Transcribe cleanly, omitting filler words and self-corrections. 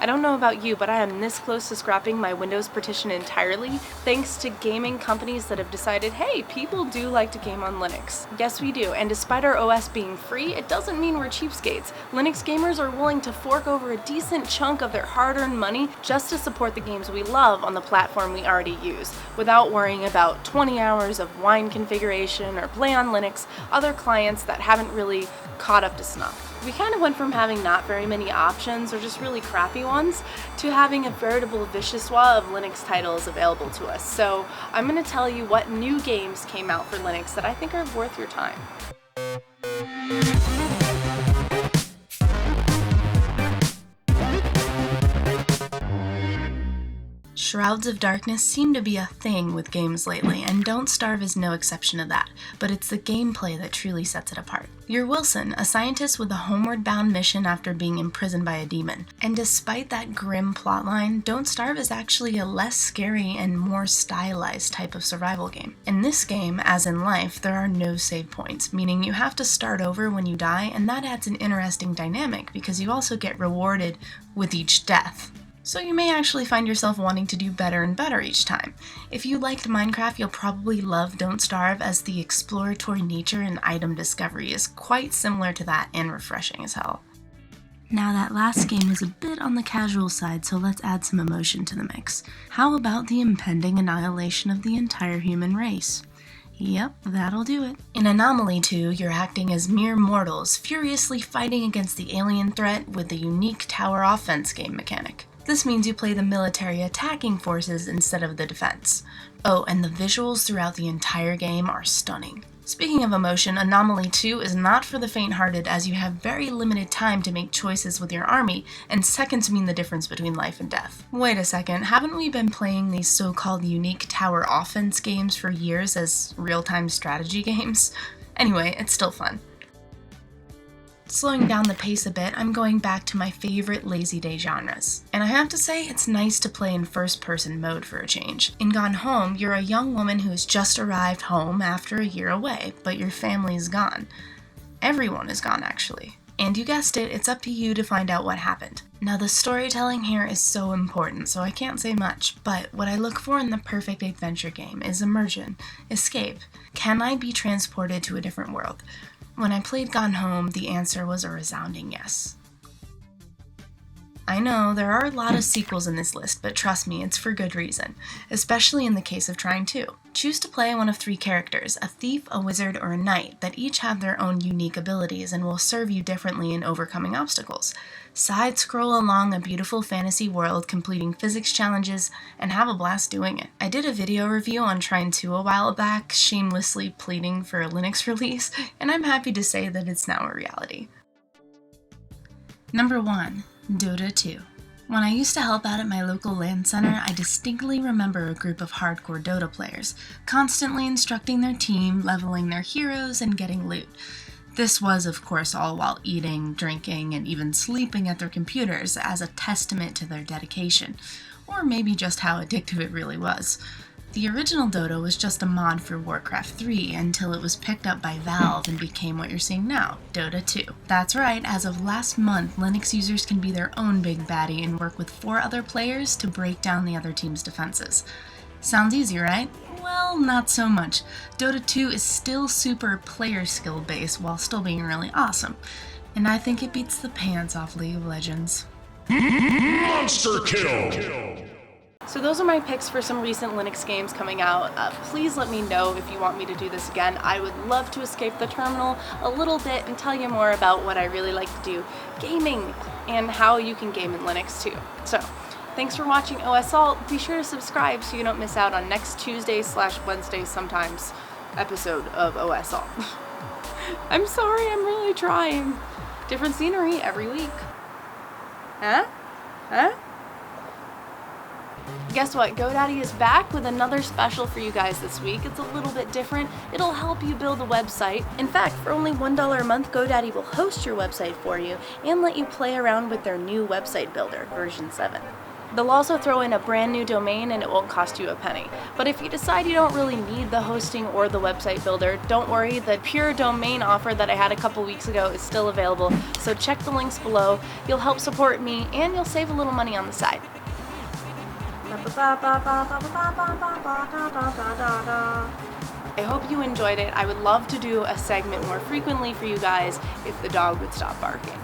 I don't know about you, but I am this close to scrapping my Windows partition entirely thanks to gaming companies that have decided, hey, people do like to game on Linux. Yes, we do, and despite our OS being free, it doesn't mean we're cheapskates. Linux gamers are willing to fork over a decent chunk of their hard-earned money just to support the games we love on the platform we already use, without worrying about 20 hours of wine configuration or Play on Linux, other clients that haven't really caught up to snuff. We kind of went from having not very many options, or just really crappy ones, to having a veritable vichyssoise of Linux titles available to us. So I'm going to tell you what new games came out for Linux that I think are worth your time. Shrouds of Darkness seem to be a thing with games lately, and Don't Starve is no exception to that, but it's the gameplay that truly sets it apart. You're Wilson, a scientist with a homeward-bound mission after being imprisoned by a demon. And despite that grim plotline, Don't Starve is actually a less scary and more stylized type of survival game. In this game, as in life, there are no save points, meaning you have to start over when you die, and that adds an interesting dynamic because you also get rewarded with each death. So you may actually find yourself wanting to do better and better each time. If you liked Minecraft, you'll probably love Don't Starve, as the exploratory nature and item discovery is quite similar to that and refreshing as hell. Now that last game was a bit on the casual side, so let's add some emotion to the mix. How about the impending annihilation of the entire human race? Yep, that'll do it. In Anomaly II, you're acting as mere mortals, furiously fighting against the alien threat with the unique tower offense game mechanic. This means you play the military attacking forces instead of the defense. Oh, and the visuals throughout the entire game are stunning. Speaking of emotion, Anomaly 2 is not for the faint-hearted, as you have very limited time to make choices with your army, and seconds mean the difference between life and death. Wait a second, haven't we been playing these so-called unique tower offense games for years as real-time strategy games? Anyway, it's still fun. Slowing down the pace a bit, I'm going back to my favorite lazy day genres. And I have to say, it's nice to play in first-person mode for a change. In Gone Home, you're a young woman who's just arrived home after a year away, but your family's gone. Everyone is gone, actually. And you guessed it, it's up to you to find out what happened. Now, the storytelling here is so important, so I can't say much, but what I look for in the perfect adventure game is immersion, escape. Can I be transported to a different world? When I played Gone Home, the answer was a resounding yes. I know, there are a lot of sequels in this list, but trust me, it's for good reason, especially in the case of trying to. Choose to play one of three characters, a thief, a wizard, or a knight, that each have their own unique abilities and will serve you differently in overcoming obstacles. Side-scroll along a beautiful fantasy world, completing physics challenges, and have a blast doing it. I did a video review on Trine 2 a while back, shamelessly pleading for a Linux release, and I'm happy to say that it's now a reality. Number 1. Dota 2. When I used to help out at my local LAN center, I distinctly remember a group of hardcore Dota players, constantly instructing their team, leveling their heroes, and getting loot. This was, of course, all while eating, drinking, and even sleeping at their computers as a testament to their dedication, or maybe just how addictive it really was. The original Dota was just a mod for Warcraft 3 until it was picked up by Valve and became what you're seeing now, Dota 2. That's right, as of last month, Linux users can be their own big baddie and work with 4 other players to break down the other team's defenses. Sounds easy, right? Well, not so much. Dota 2 is still super player skill based while still being really awesome, and I think it beats the pants off League of Legends. Monster kill! So those are my picks for some recent Linux games coming out. Please let me know if you want me to do this again. I would love to escape the terminal a little bit and tell you more about what I really like to do, gaming, and how you can game in Linux too. So, thanks for watching OSAlt. Be sure to subscribe so you don't miss out on next Tuesday/Wednesday sometimes episode of OSAlt. I'm sorry, I'm really trying. Different scenery every week. Huh? Guess what? GoDaddy is back with another special for you guys this week. It's a little bit different. It'll help you build a website. In fact, for only $1 a month, GoDaddy will host your website for you and let you play around with their new website builder, version 7. They'll also throw in a brand new domain and it won't cost you a penny. But if you decide you don't really need the hosting or the website builder, don't worry, the pure domain offer that I had a couple weeks ago is still available, so check the links below. You'll help support me and you'll save a little money on the side. I hope you enjoyed it. I would love to do a segment more frequently for you guys if the dog would stop barking.